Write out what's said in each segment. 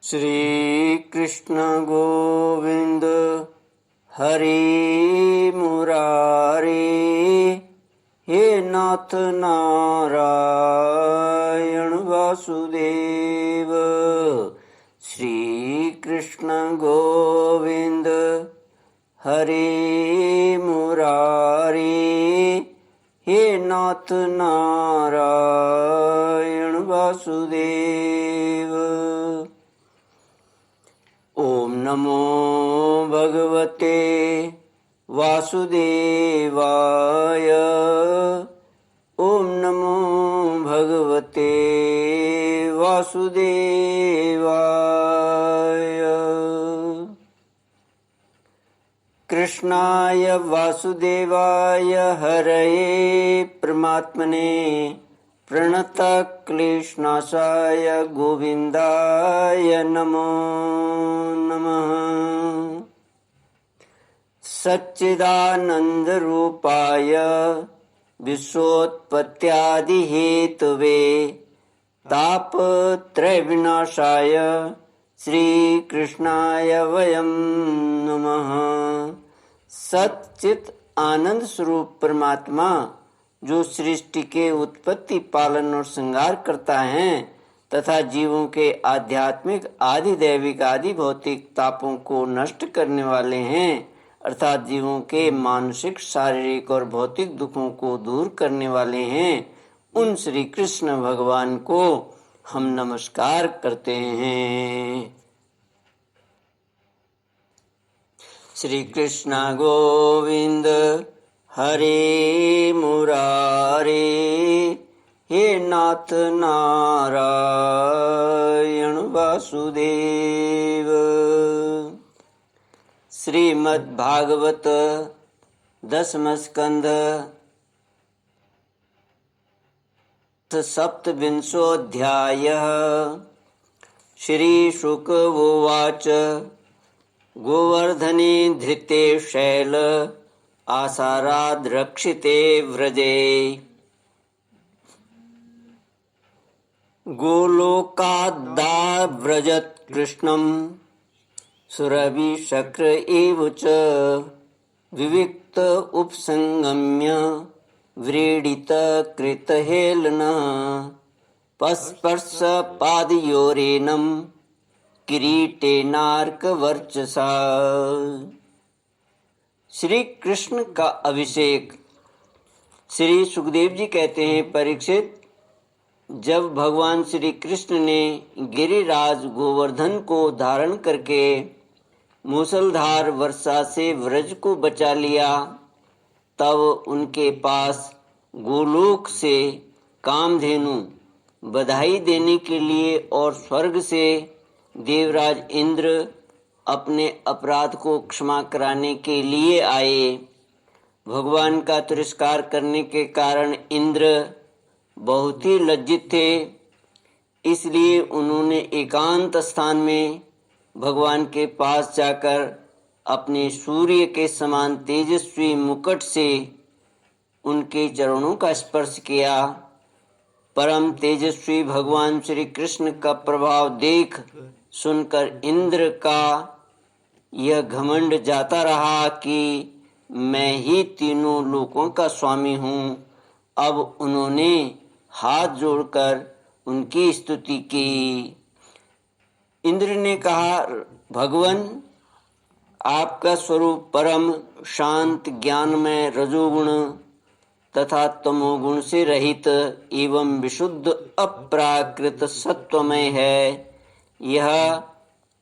श्री कृष्ण गोविंद हरि मुरारी, हे नाथ नारायण वासुदेव। श्री कृष्ण गोविंद हरि मुरारी, हे नाथ नारायण वासुदेव। ओम नमो भगवते वासुदेवाय। ओम नमो भगवते वासुदेवाय। कृष्णाय वासुदेवाय हरये परमात्मने प्रणतक्लेशनाशाय गोविन्दाय नमो नमः। सच्चिदानन्दरूपाय विश्वोत्पत्त्यादिहेतवे तापत्रयविनाशाय श्रीकृष्णाय वयं नमः। सच्चित आनंद स्वरूप परमात्मा जो सृष्टि के उत्पत्ति, पालन और श्रृंगार करता है तथा जीवों के आध्यात्मिक, आदि दैविक, आदि भौतिक तापों को नष्ट करने वाले हैं, अर्थात जीवों के मानसिक, शारीरिक और भौतिक दुखों को दूर करने वाले हैं, उन श्री कृष्ण भगवान को हम नमस्कार करते हैं। श्री कृष्ण गोविंद हरे मुरारे, हे नाथ नारायण वासुदेव। श्रीमद् भागवत दसम स्कंध सप्तविंशोऽध्यायः। श्री शुक उवाच गोवर्धने धृते शैल आसाराद्रक्षिते व्रजे, गोलोकाद्दाव्रजत् कृष्णं सुरभिशक्र एव च, विविक्त उपसंगम्य व्रीडित कृतहेलनः, पस्पर्श पादयोरेनं किरीटेनार्कवर्चसा। श्री कृष्ण का अभिषेक। श्री सुखदेव जी कहते हैं, परीक्षित, जब भगवान श्री कृष्ण ने गिरिराज गोवर्धन को धारण करके मूसलधार वर्षा से व्रज को बचा लिया, तब उनके पास गोलोक से कामधेनु बधाई देने के लिए और स्वर्ग से देवराज इंद्र अपने अपराध को क्षमा कराने के लिए आए। भगवान का तिरस्कार करने के कारण इंद्र बहुत ही लज्जित थे, इसलिए उन्होंने एकांत स्थान में भगवान के पास जाकर अपने सूर्य के समान तेजस्वी मुकुट से उनके चरणों का स्पर्श किया। परम तेजस्वी भगवान श्री कृष्ण का प्रभाव देख सुनकर इंद्र का यह घमंड जाता रहा कि मैं ही तीनों लोकों का स्वामी हूँ। अब उन्होंने हाथ जोड़कर उनकी स्तुति की। इंद्र ने कहा, भगवान, आपका स्वरूप परम शांत, ज्ञानमय, रजोगुण तथा तमोगुण से रहित एवं विशुद्ध अप्राकृत सत्वमय है। यह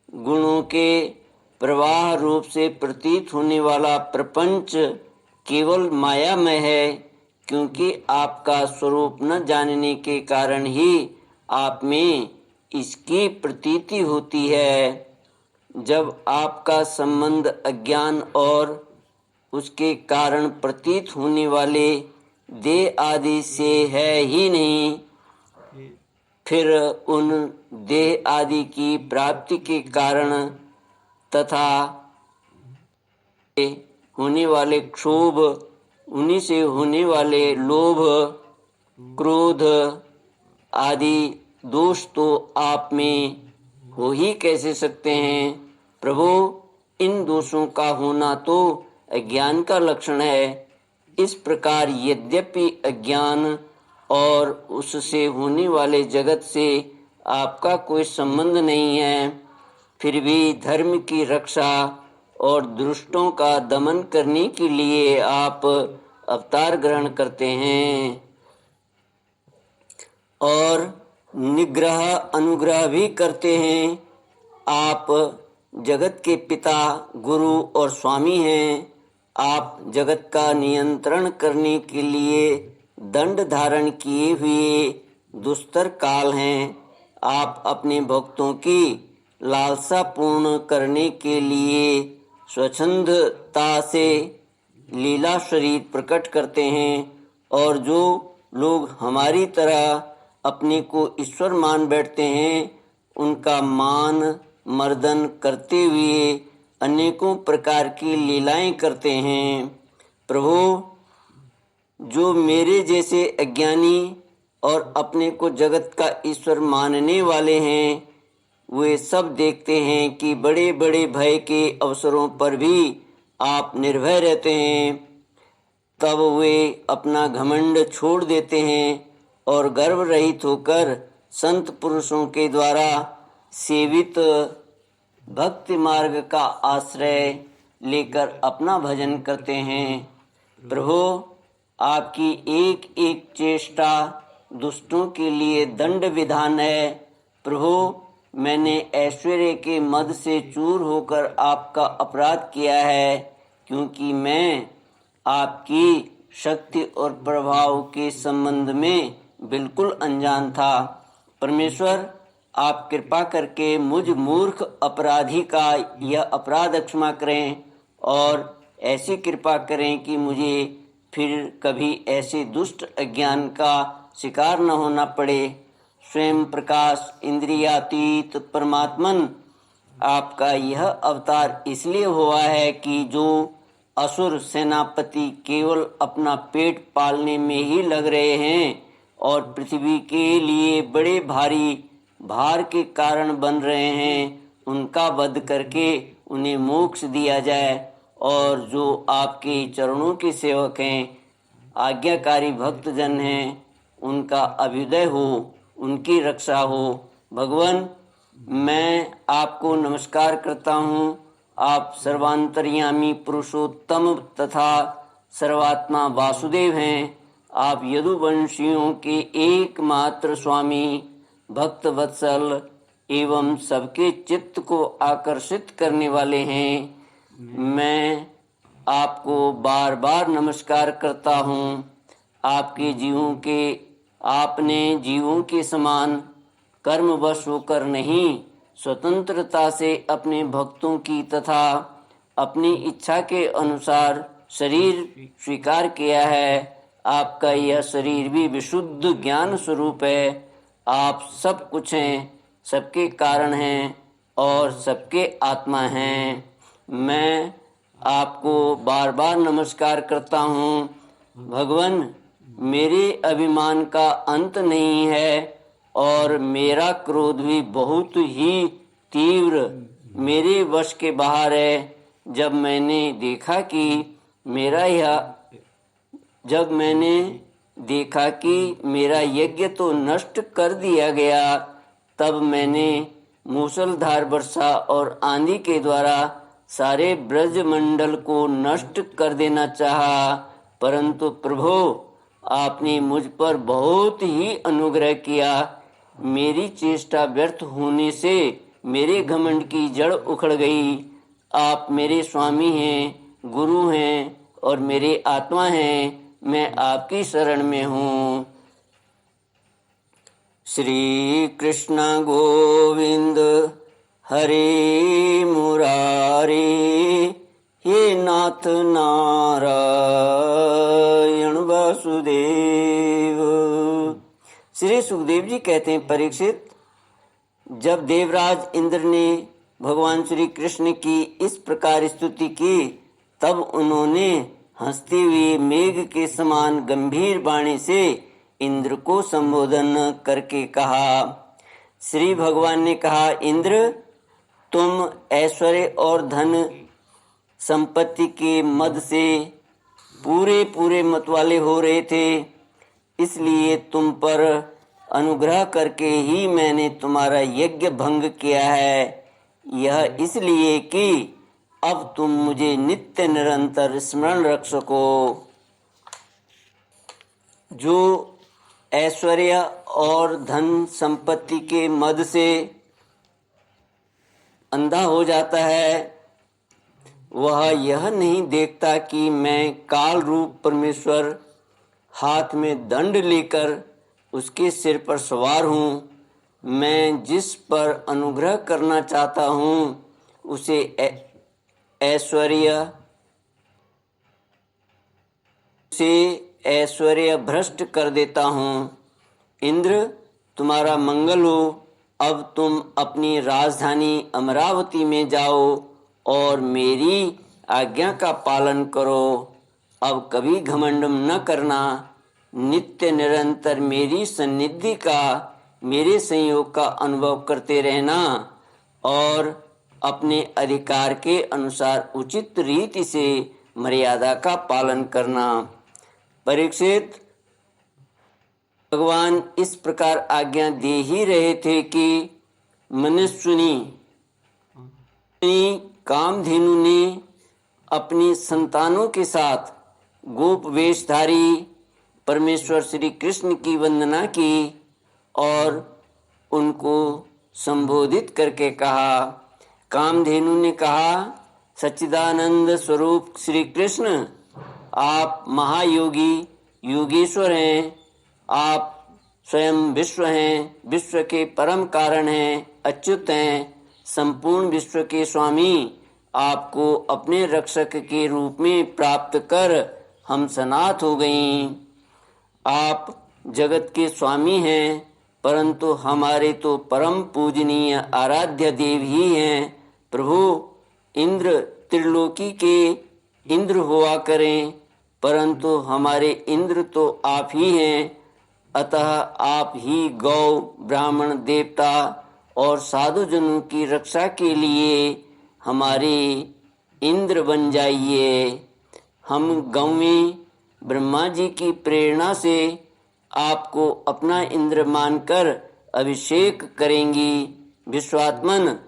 गुणों के प्रवाह रूप से प्रतीत होने वाला प्रपंच केवल मायामय है, क्योंकि आपका स्वरूप न जानने के कारण ही आप में इसकी प्रतीति होती है। जब आपका संबंध अज्ञान और उसके कारण प्रतीत होने वाले देह आदि से है ही नहीं, फिर उन देह आदि की प्राप्ति के कारण तथा होने वाले क्षोभ, उन्हीं से होने वाले लोभ, क्रोध आदि दोष तो आप में हो ही कैसे सकते हैं। प्रभु, इन दोषों का होना तो अज्ञान का लक्षण है। इस प्रकार यद्यपि अज्ञान और उससे होने वाले जगत से आपका कोई संबंध नहीं है, फिर भी धर्म की रक्षा और दुष्टों का दमन करने के लिए आप अवतार ग्रहण करते हैं और निग्रह अनुग्रह भी करते हैं। आप जगत के पिता, गुरु और स्वामी हैं। आप जगत का नियंत्रण करने के लिए दंड धारण किए हुए दुस्तर काल हैं। आप अपने भक्तों की लालसा पूर्ण करने के लिए स्वच्छंदता से लीला शरीर प्रकट करते हैं, और जो लोग हमारी तरह अपने को ईश्वर मान बैठते हैं, उनका मान मर्दन करते हुए अनेकों प्रकार की लीलाएं करते हैं। प्रभु, जो मेरे जैसे अज्ञानी और अपने को जगत का ईश्वर मानने वाले हैं, वे सब देखते हैं कि बड़े बड़े भय के अवसरों पर भी आप निर्भय रहते हैं। तब वे अपना घमंड छोड़ देते हैं और गर्व रहित होकर संत पुरुषों के द्वारा सेवित भक्ति मार्ग का आश्रय लेकर अपना भजन करते हैं। प्रभु, आपकी एक एक चेष्टा दुष्टों के लिए दंड विधान है। प्रभु, मैंने ऐश्वर्य के मद से चूर होकर आपका अपराध किया है, क्योंकि मैं आपकी शक्ति और प्रभाव के संबंध में बिल्कुल अनजान था। परमेश्वर, आप कृपा करके मुझ मूर्ख अपराधी का यह अपराध क्षमा करें और ऐसी कृपा करें कि मुझे फिर कभी ऐसे दुष्ट अज्ञान का शिकार न होना पड़े। स्वयं प्रकाश इंद्रियातीत परमात्मन, आपका यह अवतार इसलिए हुआ है कि जो असुर सेनापति केवल अपना पेट पालने में ही लग रहे हैं और पृथ्वी के लिए बड़े भारी भार के कारण बन रहे हैं, उनका वध करके उन्हें मोक्ष दिया जाए, और जो आपके चरणों के सेवक हैं, आज्ञाकारी भक्तजन हैं, उनका अभ्युदय हो, उनकी रक्षा हो। भगवान, मैं आपको नमस्कार करता हूँ। आप सर्वांतर्यामी पुरुषोत्तम तथा सर्वात्मा वासुदेव हैं। आप यदुवंशियों के एकमात्र स्वामी, भक्त वत्सल एवं सबके चित्त को आकर्षित करने वाले हैं। मैं आपको बार बार नमस्कार करता हूँ। आपने जीवों के समान कर्मवश होकर नहीं, स्वतंत्रता से अपने भक्तों की तथा अपनी इच्छा के अनुसार शरीर स्वीकार किया है। आपका यह शरीर भी विशुद्ध ज्ञान स्वरूप है। आप सब कुछ हैं, सबके कारण हैं और सबके आत्मा हैं। मैं आपको बार बार नमस्कार करता हूँ। भगवान, मेरे अभिमान का अंत नहीं है और मेरा क्रोध भी बहुत ही तीव्र मेरे वश के बाहर है। जब मैंने देखा कि मेरा यज्ञ तो नष्ट कर दिया गया, तब मैंने मूसलधार वर्षा और आंधी के द्वारा सारे ब्रजमंडल को नष्ट कर देना चाहा, परंतु प्रभु, आपने मुझ पर बहुत ही अनुग्रह किया। मेरी चेष्टा व्यर्थ होने से मेरे घमंड की जड़ उखड़ गई। आप मेरे स्वामी हैं, गुरु हैं और मेरे आत्मा हैं। मैं आपकी शरण में हूँ। श्री कृष्ण गोविंद हरे मुरारी, हे नाथ नारायण वासुदेव। श्री सुखदेव जी कहते हैं, परीक्षित, जब देवराज इंद्र ने भगवान श्री कृष्ण की इस प्रकार स्तुति की, तब उन्होंने हंसते हुए मेघ के समान गंभीर वाणी से इंद्र को संबोधन करके कहा, श्री भगवान ने कहा, इंद्र, तुम ऐश्वर्य और धन संपत्ति के मद से पूरे पूरे मतवाले हो रहे थे, इसलिए तुम पर अनुग्रह करके ही मैंने तुम्हारा यज्ञ भंग किया है। यह इसलिए कि अब तुम मुझे नित्य निरंतर स्मरण रख सको। जो ऐश्वर्य और धन संपत्ति के मद से अंधा हो जाता है, वह यह नहीं देखता कि मैं काल रूप परमेश्वर हाथ में दंड लेकर उसके सिर पर सवार हूँ। मैं जिस पर अनुग्रह करना चाहता हूँ उसे ऐश्वर्य भ्रष्ट कर देता हूँ। इंद्र, तुम्हारा मंगल हो। अब तुम अपनी राजधानी अमरावती में जाओ और मेरी आज्ञा का पालन करो। अब कभी घमंड न करना, नित्य निरंतर मेरी सन्निधि का, मेरे संयोग का अनुभव करते रहना और अपने अधिकार के अनुसार उचित रीति से मर्यादा का पालन करना। परीक्षित, भगवान इस प्रकार आज्ञा दे ही रहे थे कि मनस्विनी कामधेनु ने अपनी संतानों के साथ गोप वेशधारी परमेश्वर श्री कृष्ण की वंदना की और उनको संबोधित करके कहा। कामधेनु ने कहा, सच्चिदानंद स्वरूप श्री कृष्ण, आप महायोगी योगेश्वर हैं। आप स्वयं विश्व हैं, विश्व के परम कारण हैं, अच्युत हैं, संपूर्ण विश्व के स्वामी। आपको अपने रक्षक के रूप में प्राप्त कर हम सनाथ हो गईं। आप जगत के स्वामी हैं, परंतु हमारे तो परम पूजनीय आराध्य देव ही हैं। प्रभु, इंद्र त्रिलोकी के इंद्र हुआ करें, परंतु हमारे इंद्र तो आप ही हैं। अतः आप ही गौ, ब्राह्मण, देवता और साधुजनों की रक्षा के लिए हमारे इंद्र बन जाइए। हम गौवें ब्रह्मा जी की प्रेरणा से आपको अपना इंद्र मानकर अभिषेक करेंगी। विश्वात्मन,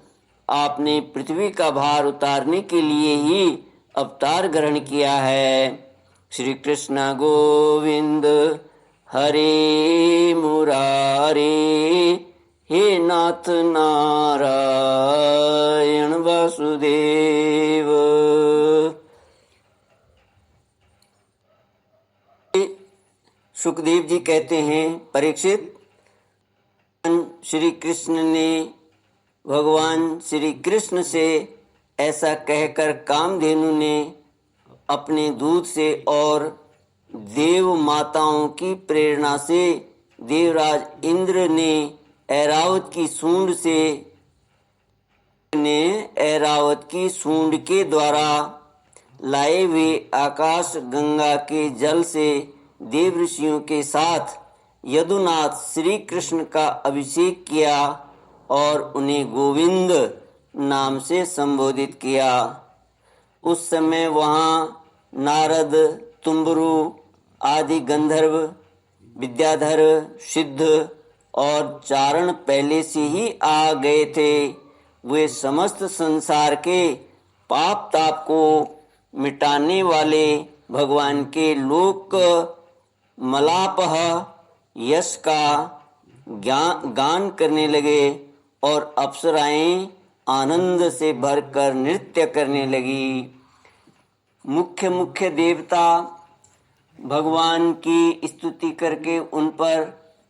आपने पृथ्वी का भार उतारने के लिए ही अवतार ग्रहण किया है। श्री कृष्ण गोविंद हरे मुरारे, हे नाथ नारायण वासुदेव। सुखदेव जी कहते हैं, परीक्षित, श्री कृष्ण ने भगवान श्री कृष्ण से ऐसा कहकर कामधेनु ने अपने दूध से और देव माताओं की प्रेरणा से देवराज इंद्र ने ऐरावत की सूंड के द्वारा लाए हुए आकाश गंगा के जल से देव ऋषियों के साथ यदुनाथ श्री कृष्ण का अभिषेक किया और उन्हें गोविंद नाम से संबोधित किया। उस समय वहाँ नारद, तुम्बरु आदि गंधर्व, विद्याधर, सिद्ध और चारण पहले से ही आ गए थे। वे समस्त संसार के पाप ताप को मिटाने वाले भगवान के लोक मलापह यश का गान करने लगे और अप्सराएं आनंद से भरकर नृत्य करने लगी। मुख्य मुख्य देवता भगवान की स्तुति करके उन पर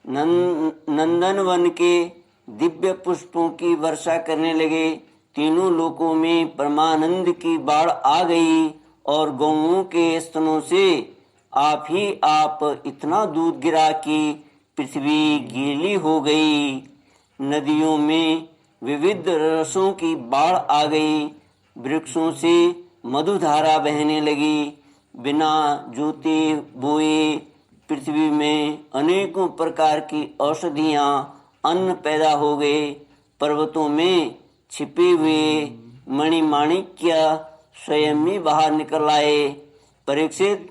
नंदनवन के दिव्य पुष्पों की वर्षा करने लगे। तीनों लोकों में परमानंद की बाढ़ आ गई और गौओं के स्तनों से आप ही आप इतना दूध गिरा कि पृथ्वी गीली हो गई। नदियों में विविध रसों की बाढ़ आ गई। वृक्षों से मधुधारा बहने लगी। बिना जोते बोए पृथ्वी में अनेकों प्रकार की औषधियाँ अन्न पैदा हो गए। पर्वतों में छिपे हुए मणिमाणिक्य स्वयं ही बाहर निकल आए। परीक्षित,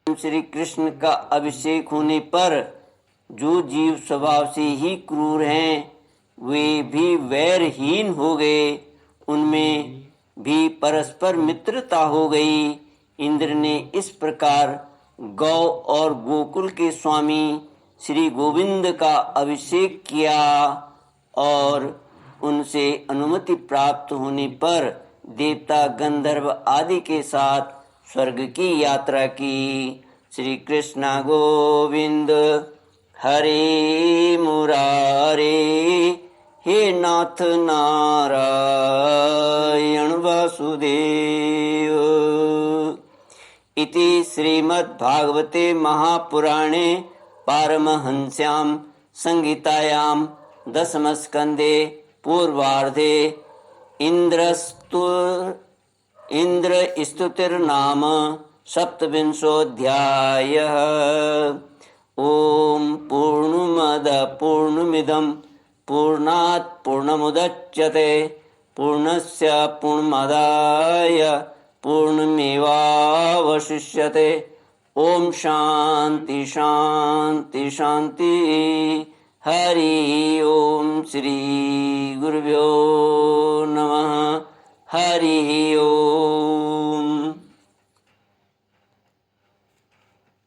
श्री कृष्ण का अभिषेक होने पर जो जीव स्वभाव से ही क्रूर हैं वे भी वैरहीन हो गए, उनमें भी परस्पर मित्रता हो गई। इंद्र ने इस प्रकार गौ और गोकुल के स्वामी श्री गोविंद का अभिषेक किया और उनसे अनुमति प्राप्त होने पर देवता गंधर्व आदि के साथ स्वर्ग की यात्रा की। श्री कृष्ण गोविंद हरे मुरारे, हे नाथ नारायण वासुदेव। इति श्रीमद्भागवते महापुराणे पारमहंस्यां संहितायां दशमस्कन्धे पूर्वार्धे इन्द्रस्तुतिर्नाम सप्तविंशोऽध्यायः। ॐ पूर्णमदः पूर्णमिदं पूर्णात् पूर्णमुदच्यते पूर्णस्य पूर्णमादाय पूर्णमेवावशिष्यते। ओम शांति शांति शांति। हरि ओम। श्री गुरुभ्यो नमः। हरि ओम।